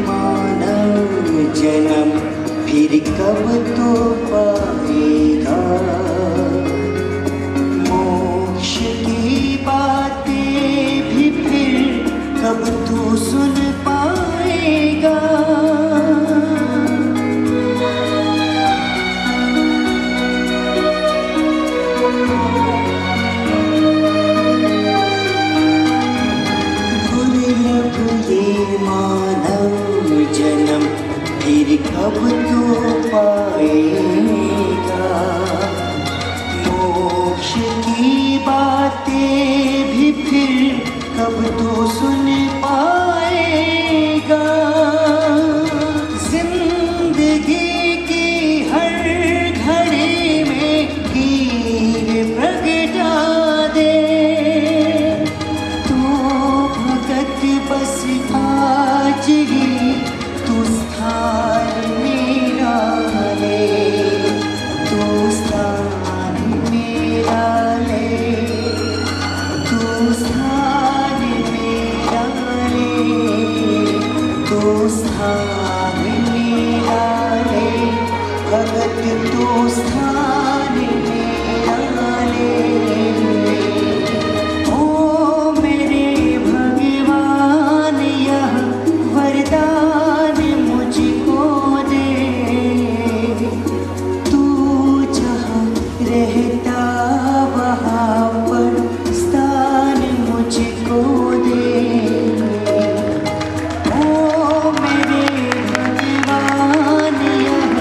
मानव जन्म फिर कब तो पाएगा, मोक्ष की बातें भी फिर कब तू सुन पाएगा। मानव जन्म फिर कब तो पाएगा, मोक्ष की बातें भी फिर कब तो सुन पाएगा। जिंदगी की हर घड़ी में हीर प्रगटा दे, तो भगत बस आज ही तू स्थान मेरा ले, तू स्थान मेरा ले, तू स्थान मेरा ले, तू स्थान मेरा ले, भगत तू स्थान मेरा ले। वरदान मुझको दे, तू जहाँ रहता वहाँ पर स्थान मुझको दे। ओ मेरे भगवान यह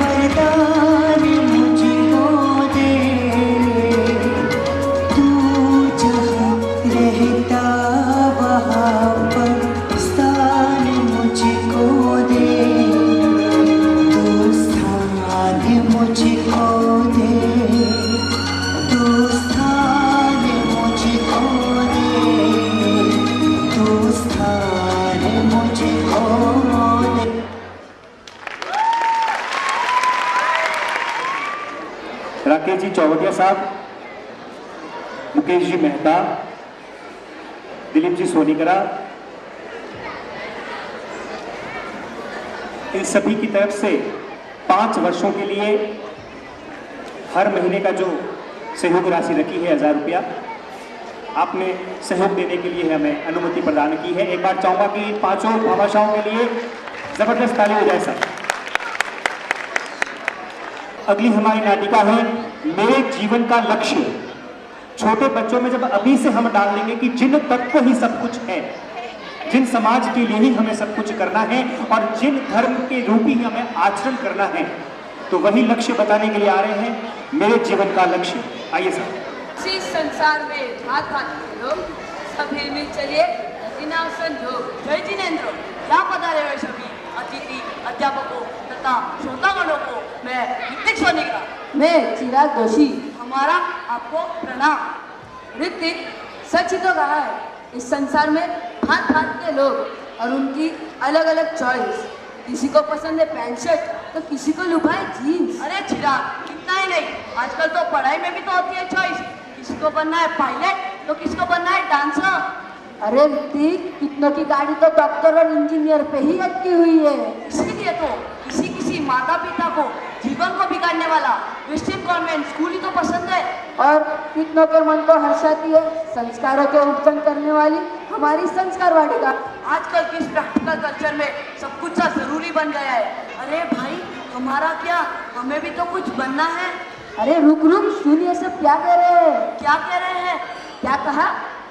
वरदान मुझको दे, तू जहाँ रहता वहाँ पर मुझको दे, तू स्थान मुझको दे, तू स्थान मुझको दे, तू स्थान मुझको दे। राकेश जी चौवटिया साहब, मुकेश जी मेहता, दिलीप जी सोनीकरा, इन सभी की तरफ से 5 वर्षों के लिए हर महीने का जो सहयोग राशि रखी है 1000 रुपया, आपने सहयोग देने के लिए हमें अनुमति प्रदान की है। एक बार चाहूंगा कि पांचों भामाशाहों के लिए जबरदस्त ताली हो जाए सर। अगली हमारी नाटिका है मेरे जीवन का लक्ष्य। छोटे बच्चों में जब अभी से हम डाल देंगे कि जिन तत्व ही सब कुछ है, जिन समाज के लिए ही हमें सब कुछ करना है और जिन धर्म के रूप ही हमें आचरण करना है, तो वही लक्ष्य बताने के लिए आ रहे हैं मेरे जीवन का लक्ष्य। आइए सर। इस संसार में भांत भांत के लोग सभी मिल चलिए संयोग जय जिनेन्द्र। क्या पधारे हुए सभी अतिथि अध्यापकों तथा श्रोतागणों को मैं ऋतिक सोनीकरा, मैं चिराग जोशी, हमारा आपको प्रणाम। ऋतिक सच ही तो कहा है, इस संसार में भांत भांत के लोग और उनकी अलग अलग चॉइस। किसी को पसंद है पैंट शर्ट तो किसी को लुभाए जीन्स। अरे चिराग, इतना ही नहीं, आजकल तो पढ़ाई में भी तो होती है चॉइस। किसी को बनना है पायलट तो किसी को बनना है डांसर। अरे ऋतिक, कितनों की गाड़ी तो डॉक्टर और इंजीनियर पे ही अटकी हुई है। इसीलिए तो किसी किसी माता पिता को जीवन को बिगाड़ने वाला क्रिश्चियन कॉन्वेंट स्कूल ही तो पसंद है। और कितनों के मन को हर्षाती है संस्कारों के उपजन करने वाली हमारी संस्कार वाटिका। आजकल किस प्रैक्टिकल कल्चर में सब कुछ सा जरूरी बन गया है। अरे भाई, हमारा क्या, हमें भी तो कुछ बनना है। अरे रुक रुक, सुनिए सब क्या कह रहे हैं। क्या कह रहे हैं? क्या कहा?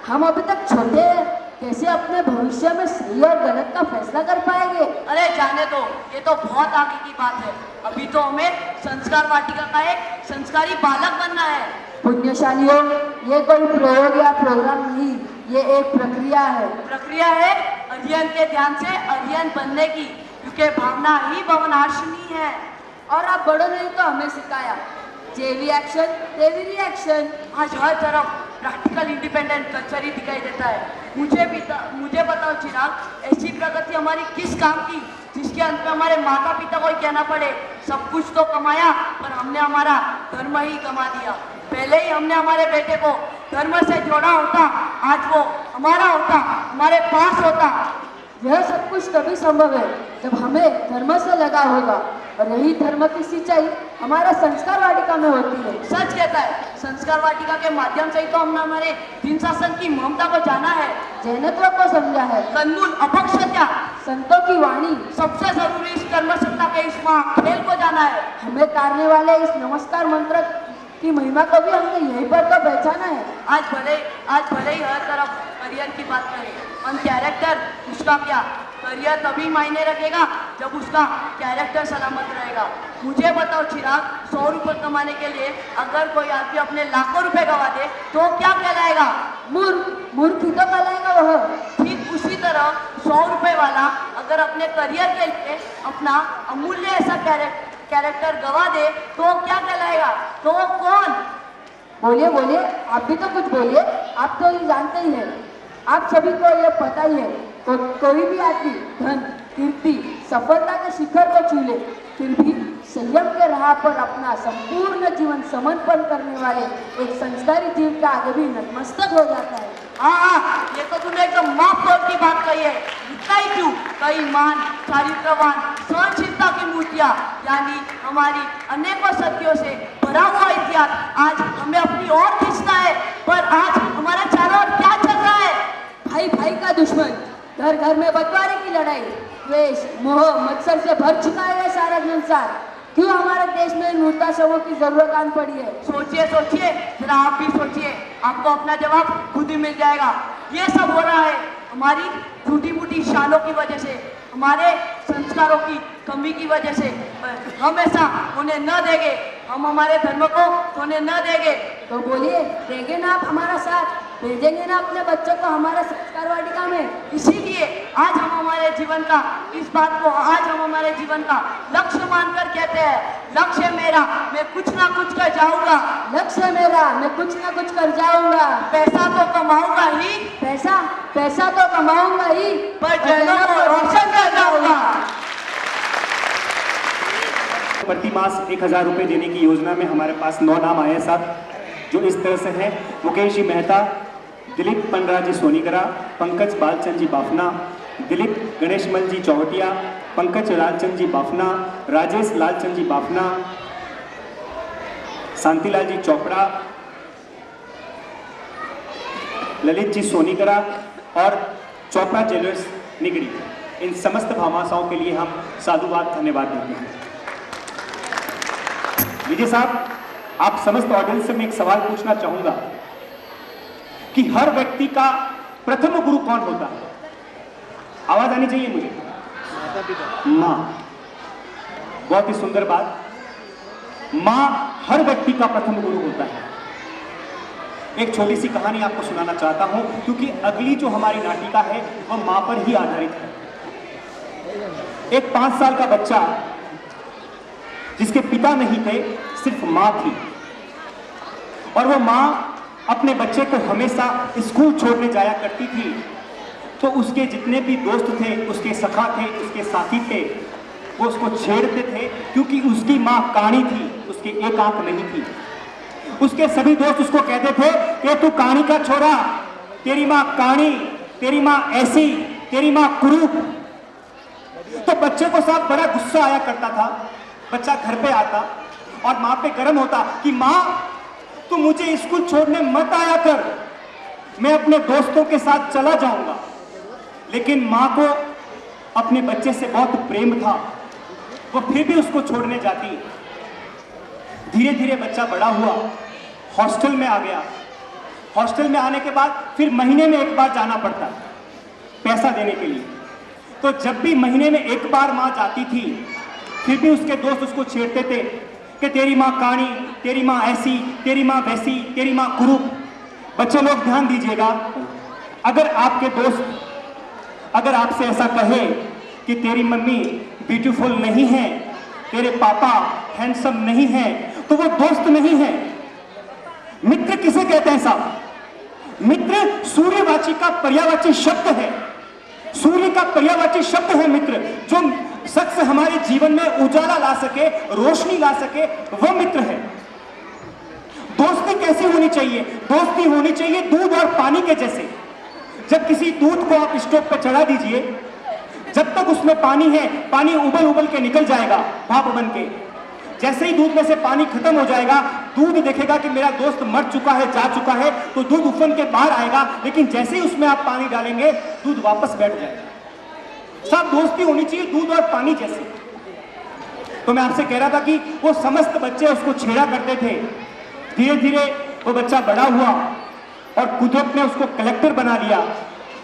हम अभी तक छोटे हैं, कैसे अपने भविष्य में सही और गलत का फैसला कर पाएंगे। अरे जाने दो, ये तो बहुत आगे की बात है। अभी तो हमें संस्कार वाटिका का एक संस्कारी बालक बनना है। पुण्यशालियों, ये कोई प्रयोग या प्रोग्राम नहीं, ये एक प्रक्रिया है। प्रक्रिया है अध्ययन के ध्यान से अध्ययन बनने की, क्योंकि भावना ही भवनाशिनी है। और आप बड़ों ने तो हमें सिखाया, जेवी एक्शन तेवी रिएक्शन। आज हर तरफ प्रैक्टिकल इंडिपेंडेंट कल्चर ही दिखाई देता है। मुझे बताओ चिराग, ऐसी प्रगति हमारी किस काम की जिसके अंत में हमारे माता पिता को ही कहना पड़े सब कुछ तो कमाया पर हमने हमारा धर्म ही कमा दिया। पहले ही हमने हमारे बेटे को धर्म से जोड़ा होता, आज वो हमारा होता, हमारे पास होता। यह सब कुछ तभी संभव है जब हमें धर्म से लगा होगा, और यही धर्म की सिंचाई हमारा संस्कार वाटिका में होती है। सच कहता है, संस्कार वाटिका के माध्यम से ही तो हमने हमारे दिन शासन की ममता को जाना है, जैनत्व को समझा है, कानून अपक्षता, संतों की वाणी, सबसे जरूरी इस कर्म सत्ता के इस खेल को जाना है। हमें तारने वाले इस नमस्कार मंत्र की महिमा को भी हमने यहीं पर तो पहचाना है। आज भले ही हर तरफ करियर की बात करें, और कैरेक्टर उसका क्या, करियर तभी मायने रखेगा जब उसका कैरेक्टर सलामत रहेगा। मुझे बताओ चिराग, 100 रुपये कमाने के लिए अगर कोई आदमी अपने लाखों रुपए गवा दे तो क्या कहलाएगा? मूर्ख ही तो कहलाएगा वह। ठीक उसी तरह 100 रुपए वाला अगर अपने करियर के लिए अपना अमूल्य ऐसा कैरेक्टर गवा दे तो क्या कहलाएगा? तो वो कौन? बोलिए, आप भी तो कुछ बोलिए। आप तो ये जानते ही हैं, आप सभी को ये पता ही है, कोई भी आदमी धन, कीर्ति, सफलता के शिखर को छू ले, फिर भी संयम के राह पर अपना संपूर्ण जीवन समर्पण करने वाले एक संस्कारी जीव का आगे भी नतमस्तक हो जाता है। हाँ, ये तो तूने एकदम माफ तौर की बात कही है। इतना ही क्यों, कई मान, चारित्रवान, सहनशीलता की मूर्तियाँ, यानी हमारी अनेकों सदियों से भरा हुआ इतिहास आज हमें अपनी ओर खींचता है। पर आज हमारे चारों ओर क्या चल रहा है? भाई का दुश्मन, घर में बंटवारे की लड़ाई, द्वेष, मोह, मत्सर से भर चुका है सारा संसार। क्यों हमारे देश में नूतन शवों की जरूरत आन पड़ी है? सोचिए, जरा आप भी सोचिए, आपको अपना जवाब खुद ही मिल जाएगा। ये सब हो रहा है हमारी झूठी मूठी शानों की वजह से, हमारे संस्कारों की कमी की वजह से। हम ऐसा होने न देंगे, हम हमारे धर्म को होने न देंगे। तो बोलिए, देंगे ना आप हमारा साथ? भेजेंगे ना अपने बच्चों को हमारे संस्कार वाटिका में? इसीलिए आज हम हमारे जीवन का लक्ष्य मानकर कहते हैं, लक्ष्य मेरा, मैं कुछ ना कुछ कर जाऊंगा। लक्ष्य मेरा, मैं कुछ ना कुछ कर जाऊंगा। पैसा तो कमाऊंगा ही, पैसा तो कमाऊंगा ही, पर जनों को रोशन कर जाऊंगा। प्रति मास 1000 रुपये देने की योजना में हमारे पास 9 नाम आए हैं साहब, जो इस तरह से हैं: मुकेश जी मेहता, दिलीप पनराज जी सोनीगरा, पंकज बालचंद जी बाफना, दिलीप गणेशमल जी चौहटिया, पंकज लालचंद जी बाफना, राजेश लालचंद जी बाफना, शांतिलाल जी चोपड़ा, ललित जी सोनीगरा और चोपड़ा ज्वेलर्स निगड़ी। इन समस्त भामाशाओं के लिए हम साधुवाद धन्यवाद देते हैं। विजय साहब, आप समस्त ऑडियंस से मैं एक सवाल पूछना चाहूंगा कि हर व्यक्ति का प्रथम गुरु कौन होता है? आवाज आनी चाहिए मुझे। मां। बहुत ही सुंदर बात। मां हर व्यक्ति का प्रथम गुरु होता है। एक छोटी सी कहानी आपको सुनाना चाहता हूं, क्योंकि अगली जो हमारी नाटिका है वह मां पर ही आधारित है। एक 5 साल का बच्चा जिसके पिता नहीं थे, सिर्फ मां थी, और वो मां अपने बच्चे को हमेशा स्कूल छोड़ने जाया करती थी। तो उसके जितने भी दोस्त थे, उसके सखा थे, उसके साथी थे, वो उसको छेड़ते थे, क्योंकि उसकी मां काणी थी, उसकी एक आंख नहीं थी। उसके सभी दोस्त उसको कहते थे कि तू काणी का छोरा, तेरी मां काणी, तेरी मां ऐसी, तेरी मां कुरूप। तो बच्चे को साहब बड़ा गुस्सा आया करता था। बच्चा घर पे आता और मां पे गर्म होता कि मां तू मुझे स्कूल छोड़ने मत आया कर, मैं अपने दोस्तों के साथ चला जाऊंगा। लेकिन मां को अपने बच्चे से बहुत प्रेम था, वो फिर भी उसको छोड़ने जाती। धीरे धीरे बच्चा बड़ा हुआ, हॉस्टल में आ गया। हॉस्टल में आने के बाद फिर महीने में एक बार जाना पड़ता पैसा देने के लिए। तो जब भी महीने में एक बार मां जाती थी, फिर भी उसके दोस्त उसको छेड़ते थे कि तेरी मां काणी, तेरी मां ऐसी, तेरी मां वैसी, तेरी मां कुरूप। बच्चे लोग ध्यान दीजिएगा, अगर आपके दोस्त अगर आपसे ऐसा कहे कि तेरी मम्मी ब्यूटीफुल नहीं है, तेरे पापा हैंडसम नहीं है, तो वो दोस्त नहीं है। मित्र किसे कहते हैं साहब? मित्र सूर्यवाची का पर्यायवाची शब्द है। सूर्य का पर्यायवाची शब्द है मित्र। जो शख्स हमारे जीवन में उजाला ला सके, रोशनी ला सके, वह मित्र है। दोस्ती कैसी होनी चाहिए? दोस्ती होनी चाहिए दूध और पानी के जैसे। जब किसी दूध को आप स्टोव पर चढ़ा दीजिए जब तक उसमें पानी है, पानी उबल उबल के निकल जाएगा भाप बन के। जैसे ही दूध में से पानी खत्म हो जाएगा, दूध देखेगा कि मेरा दोस्त मर चुका है, जा चुका है, तो दूध उफन के बाहर आएगा। लेकिन जैसे ही उसमें आप पानी डालेंगे, दूध वापस बैठ जाएगा। सब दोस्ती होनी चाहिए दूध और पानी जैसी। तो मैं आपसे कह रहा था कि वो समस्त बच्चे उसको छेड़ा करते थे। धीरे धीरे वो बच्चा बड़ा हुआ और कुदरत ने उसको कलेक्टर बना लिया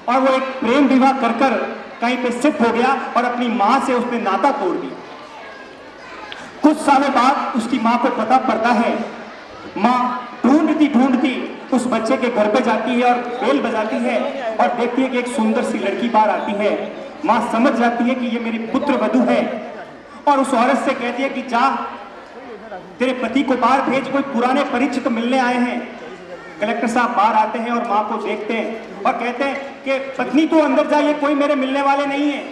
और वो एक प्रेम विवाह कर कर कहीं पे शिफ्ट हो गया और अपनी मां से उसने नाता तोड़ दिया। कुछ सालों बाद उसकी मां को पता पड़ता है। मां ढूंढती उस बच्चे के घर पे जाती है और बेल बजाती है और देखती है कि एक सुंदर सी लड़की बाहर आती है। मां समझ जाती है कि ये मेरी पुत्र वधू है और उस औरत से कहती है कि जा तेरे पति को बाहर भेज, कोई पुराने परिचित मिलने आए हैं। कलेक्टर साहब बाहर आते हैं और मां को देखते हैं और कहते हैं कि पत्नी तू अंदर जा, ये कोई मेरे मिलने वाले नहीं है।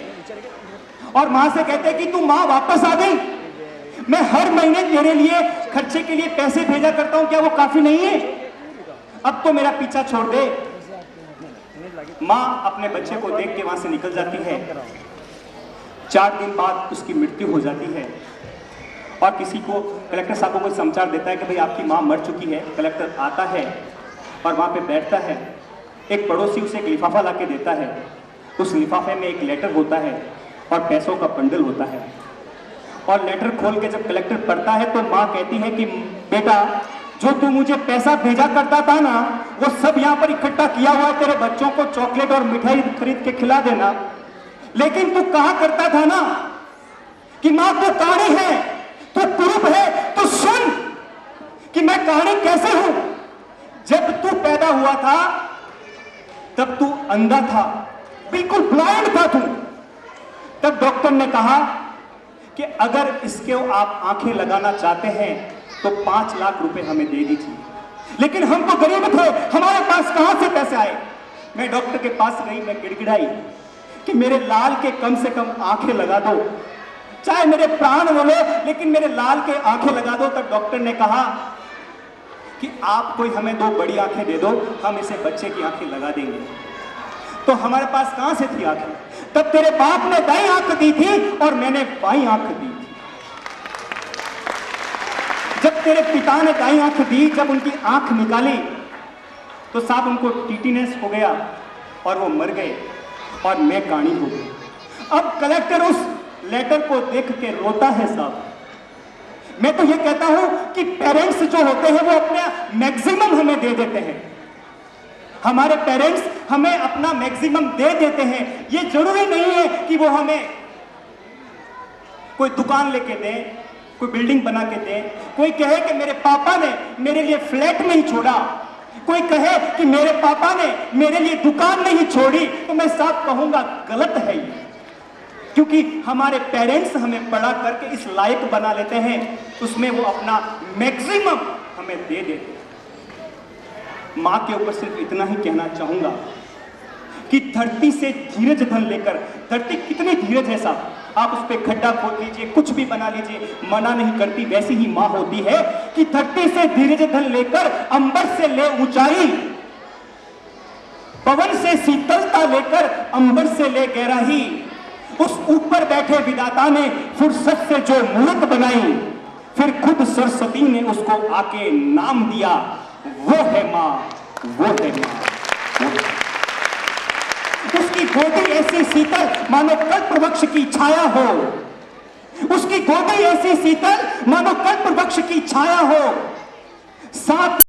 और मां से कहते हैं कि तू मां वापस आ गई, मैं हर महीने तेरे लिए खर्चे के लिए पैसे भेजा करता हूं, क्या वो काफी नहीं है? अब तो मेरा पीछा छोड़ दे। मां अपने बच्चे को देख के वहां से निकल जाती है। 4 दिन बाद उसकी मृत्यु हो जाती है और किसी को, कलेक्टर साहब को कोई समाचार देता है कि भाई आपकी मां मर चुकी है। कलेक्टर आता है और वहां पे बैठता है। एक पड़ोसी उसे एक लिफाफा लाके देता है। उस लिफाफे में एक लेटर होता है और पैसों का बंडल होता है। और लेटर खोल के जब कलेक्टर पढ़ता है तो मां कहती है कि बेटा, जो तू मुझे पैसा भेजा करता था ना, वो सब यहाँ पर इकट्ठा किया हुआ है, तेरे बच्चों को चॉकलेट और मिठाई खरीद के खिला देना। लेकिन तू कहा करता था ना कि मां तू कहानी है, तू कुरूप है, तू सुन कि मैं कहानी कैसे हूं। जब तू पैदा हुआ था तब तू अंधा था, बिल्कुल ब्लाइंड था तू। तब डॉक्टर ने कहा कि अगर इसके आप आंखें लगाना चाहते हैं तो 5 लाख रुपए हमें दे दीजिए। लेकिन हम तो गरीब थे, हमारे पास कहां से पैसे आए। मैं डॉक्टर के पास गई, मैं गिड़गिड़ाई कि मेरे लाल के कम से कम आंखें लगा दो, चाहे मेरे प्राण हो लेकिन मेरे लाल के आंखें लगा दो। तब डॉक्टर ने कहा कि आप कोई हमें 2 बड़ी आंखें दे दो, हम इसे बच्चे की आंखें लगा देंगे। तो हमारे पास कहां से थी आंखें? तब तेरे बाप ने दाई आंख दी थी और मैंने बाई आंख दी थी। जब तेरे पिता ने दाई आंख दी, जब उनकी आंख निकाली तो साहब उनको टीटीनेस हो गया और वो मर गए और मैं काणी हो गई। अब कलेक्टर उस लेटर को देख के रोता है साहब। मैं तो ये कहता हूं कि पेरेंट्स जो होते हैं वो अपना मैक्सिमम हमें दे देते हैं। हमारे पेरेंट्स हमें अपना मैक्सिमम दे देते हैं। ये जरूरी नहीं है कि वो हमें कोई दुकान लेके दें, कोई बिल्डिंग बना के दें। कोई कहे कि मेरे पापा ने मेरे लिए फ्लैट नहीं छोड़ा, कोई कहे कि मेरे पापा ने मेरे लिए दुकान नहीं छोड़ी, तो मैं साफ कहूंगा गलत है ये। क्योंकि हमारे पेरेंट्स हमें बड़ा करके इस लायक बना लेते हैं, उसमें वो अपना मैक्सिमम हमें दे देते हैं। मां के ऊपर सिर्फ इतना ही कहना चाहूंगा कि धरती से धीरज धन लेकर, धरती कितनी धीरज है साहब, आप उस पर खड्डा खोद लीजिए, कुछ भी बना लीजिए, मना नहीं करती। वैसी ही मां होती है कि धरती से धीरज धन लेकर अंबर से ले ऊंचाई, पवन से शीतलता लेकर अंबर से ले गहराई, उस ऊपर बैठे विधाता ने फुर्सत से जो मूर्त बनाई, फिर खुद सरस्वती ने उसको आके नाम दिया, वो है मां, वो है मां। उसकी गोदी ऐसी शीतल मानो कल्प वृक्ष की छाया हो, उसकी गोदी ऐसी शीतल मानो कल्प वृक्ष की छाया हो। साथ